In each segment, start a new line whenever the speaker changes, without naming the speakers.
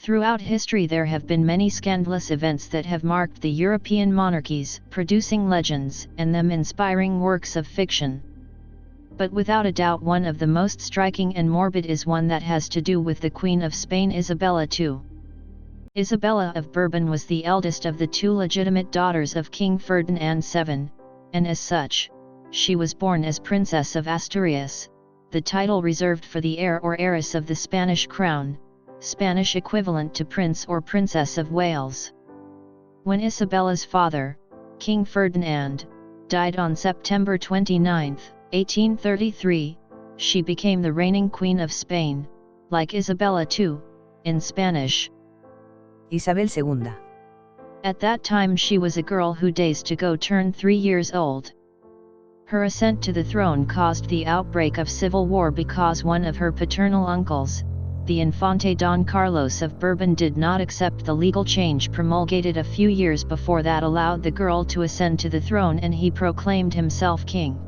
Throughout history there have been many scandalous events that have marked the European monarchies, producing legends and them inspiring works of fiction. But without a doubt one of the most striking and morbid is one that has to do with the Queen of Spain Isabella II. Isabella of Bourbon was the eldest of the two legitimate daughters of King Ferdinand VII, and as such, she was born as Princess of Asturias, the title reserved for the heir or heiress of the Spanish crown, Spanish equivalent to Prince or Princess of Wales. When Isabella's father, King Ferdinand, died on September 29, 1833, she became the reigning Queen of Spain, like Isabella II, in Spanish.
Isabel II.
At that time she was a girl who days to go turned 3 years old. Her ascent to the throne caused the outbreak of civil war because one of her paternal uncles, the Infante Don Carlos of Bourbon, did not accept the legal change promulgated a few years before that allowed the girl to ascend to the throne, and he proclaimed himself king.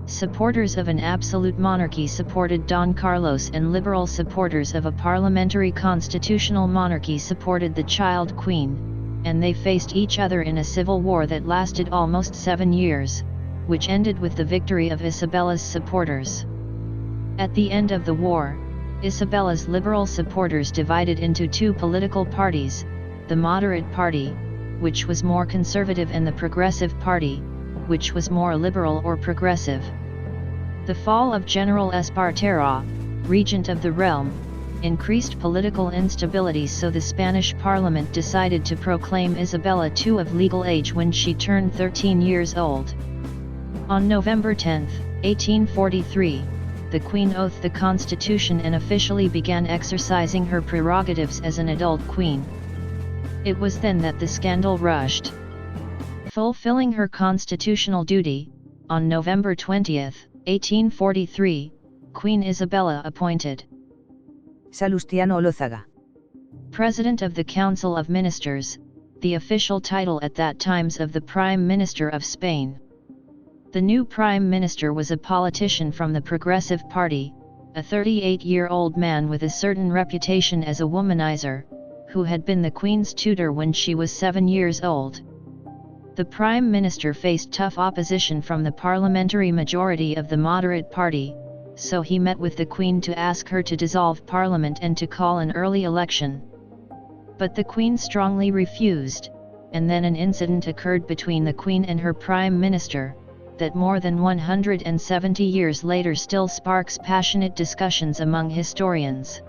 Supporters of an absolute monarchy supported Don Carlos, and liberal supporters of a parliamentary constitutional monarchy supported the child queen, and they faced each other in a civil war that lasted almost 7 years, which ended with the victory of Isabella's supporters. At the end of the war, Isabella's liberal supporters divided into two political parties, the Moderate Party, which was more conservative, and the Progressive Party, which was more liberal or progressive. The fall of General Espartero, regent of the realm, increased political instability, so the Spanish Parliament decided to proclaim Isabella II of legal age when she turned 13 years old. On November 10, 1843, the Queen oathed the Constitution and officially began exercising her prerogatives as an adult queen. It was then that the scandal rushed. Fulfilling her constitutional duty, on November 20, 1843, Queen Isabella appointed
Salustiano Olózaga
President of the Council of Ministers, the official title at that time of the Prime Minister of Spain. The new Prime Minister was a politician from the Progressive Party, a 38-year-old man with a certain reputation as a womanizer, who had been the Queen's tutor when she was 7 years old. The Prime Minister faced tough opposition from the parliamentary majority of the Moderate Party, so he met with the Queen to ask her to dissolve Parliament and to call an early election. But the Queen strongly refused, and then an incident occurred between the Queen and her Prime Minister, that more than 170 years later still sparks passionate discussions among historians.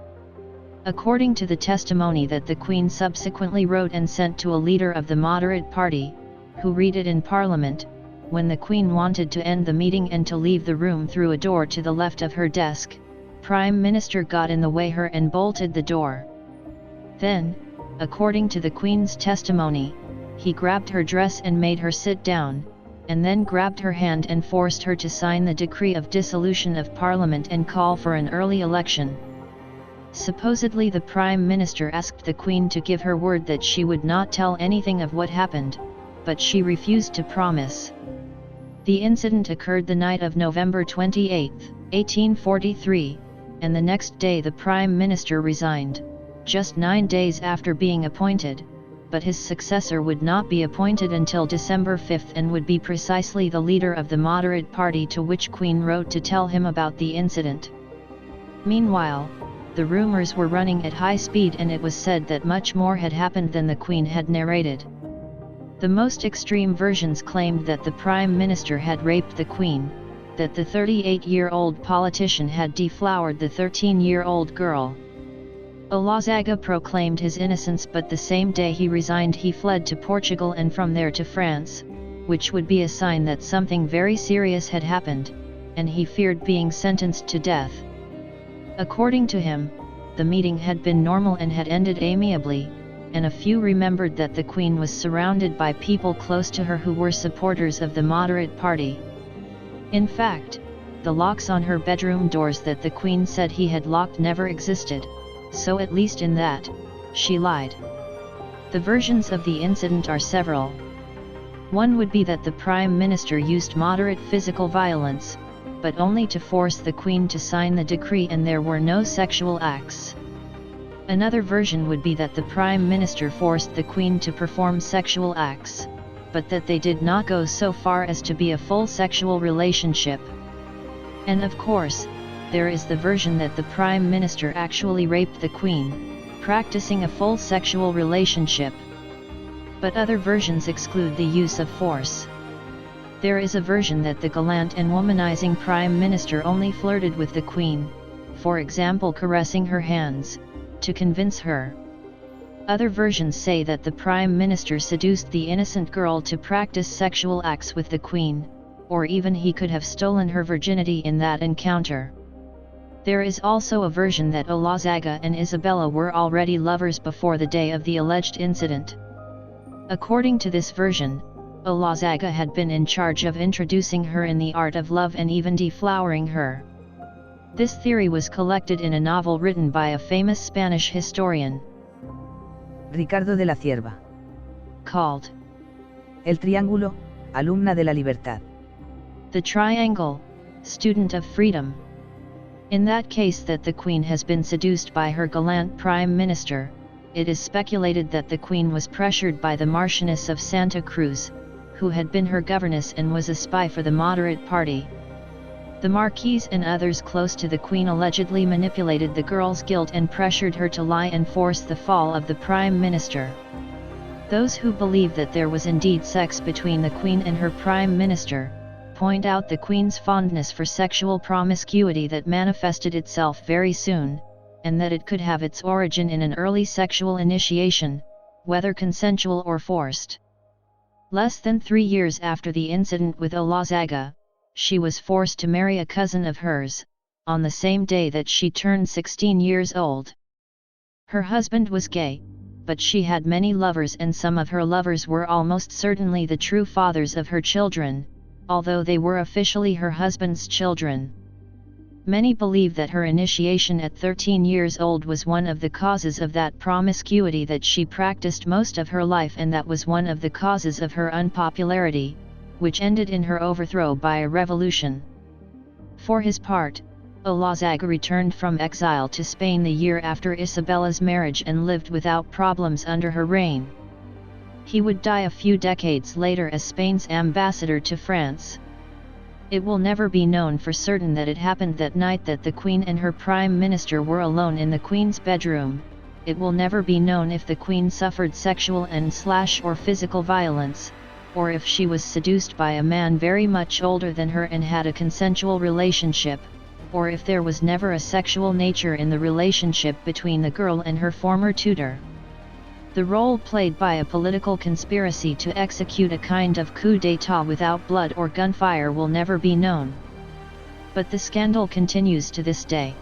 According to the testimony that the Queen subsequently wrote and sent to a leader of the Moderate Party, who read it in Parliament, when the Queen wanted to end the meeting and to leave the room through a door to the left of her desk, Prime Minister got in the way her and bolted the door. Then, according to the Queen's testimony, he grabbed her dress and made her sit down, and then grabbed her hand and forced her to sign the decree of dissolution of Parliament and call for an early election. Supposedly the Prime Minister asked the Queen to give her word that she would not tell anything of what happened, but she refused to promise. The incident occurred the night of November 28, 1843, and the next day the Prime Minister resigned, just 9 days after being appointed, but his successor would not be appointed until December 5 and would be precisely the leader of the Moderate Party to which Queen wrote to tell him about the incident. Meanwhile, the rumors were running at high speed, and it was said that much more had happened than the Queen had narrated. The most extreme versions claimed that the Prime Minister had raped the Queen, that the 38-year-old politician had deflowered the 13-year-old girl. Olózaga proclaimed his innocence, but the same day he resigned he fled to Portugal and from there to France, which would be a sign that something very serious had happened, and he feared being sentenced to death. According to him, the meeting had been normal and had ended amiably, and a few remembered that the Queen was surrounded by people close to her who were supporters of the Moderate Party. In fact, the locks on her bedroom doors that the Queen said he had locked never existed, so at least in that, she lied. The versions of the incident are several. One would be that the Prime Minister used moderate physical violence, but only to force the Queen to sign the decree, and there were no sexual acts. Another version would be that the Prime Minister forced the Queen to perform sexual acts, but that they did not go so far as to be a full sexual relationship. And of course, there is the version that the Prime Minister actually raped the Queen, practicing a full sexual relationship. But other versions exclude the use of force. There is a version that the gallant and womanizing Prime Minister only flirted with the Queen, for example caressing her hands, to convince her. Other versions say that the Prime Minister seduced the innocent girl to practice sexual acts with the Queen, or even he could have stolen her virginity in that encounter. There is also a version that Olazhega and Isabella were already lovers before the day of the alleged incident. According to this version, Olazhega had been in charge of introducing her in the art of love and even deflowering her. This theory was collected in a novel written by a famous Spanish historian,
Ricardo de la Cierva.
called
El Triángulo, alumna de la libertad.
The Triangle, student of freedom. In that case that the Queen has been seduced by her gallant Prime Minister, it is speculated that the Queen was pressured by the Marchioness of Santa Cruz, who had been her governess and was a spy for the moderate party. The Marquise and others close to the Queen allegedly manipulated the girl's guilt and pressured her to lie and force the fall of the Prime Minister. Those who believe that there was indeed sex between the Queen and her Prime Minister, point out the Queen's fondness for sexual promiscuity that manifested itself very soon, and that it could have its origin in an early sexual initiation, whether consensual or forced. Less than 3 years after the incident with Olazhega, she was forced to marry a cousin of hers, on the same day that she turned 16 years old. Her husband was gay, but she had many lovers and some of her lovers were almost certainly the true fathers of her children, although they were officially her husband's children. Many believe that her initiation at 13 years old was one of the causes of that promiscuity that she practiced most of her life, and that was one of the causes of her unpopularity, which ended in her overthrow by a revolution. For his part, Olazhega returned from exile to Spain the year after Isabella's marriage and lived without problems under her reign. He would die a few decades later as Spain's ambassador to France. It will never be known for certain that it happened that night that the Queen and her Prime Minister were alone in the Queen's bedroom. It will never be known if the Queen suffered sexual and/or physical violence, or if she was seduced by a man very much older than her and had a consensual relationship, or if there was never a sexual nature in the relationship between the girl and her former tutor. The role played by a political conspiracy to execute a kind of coup d'état without blood or gunfire will never be known. But the scandal continues to this day.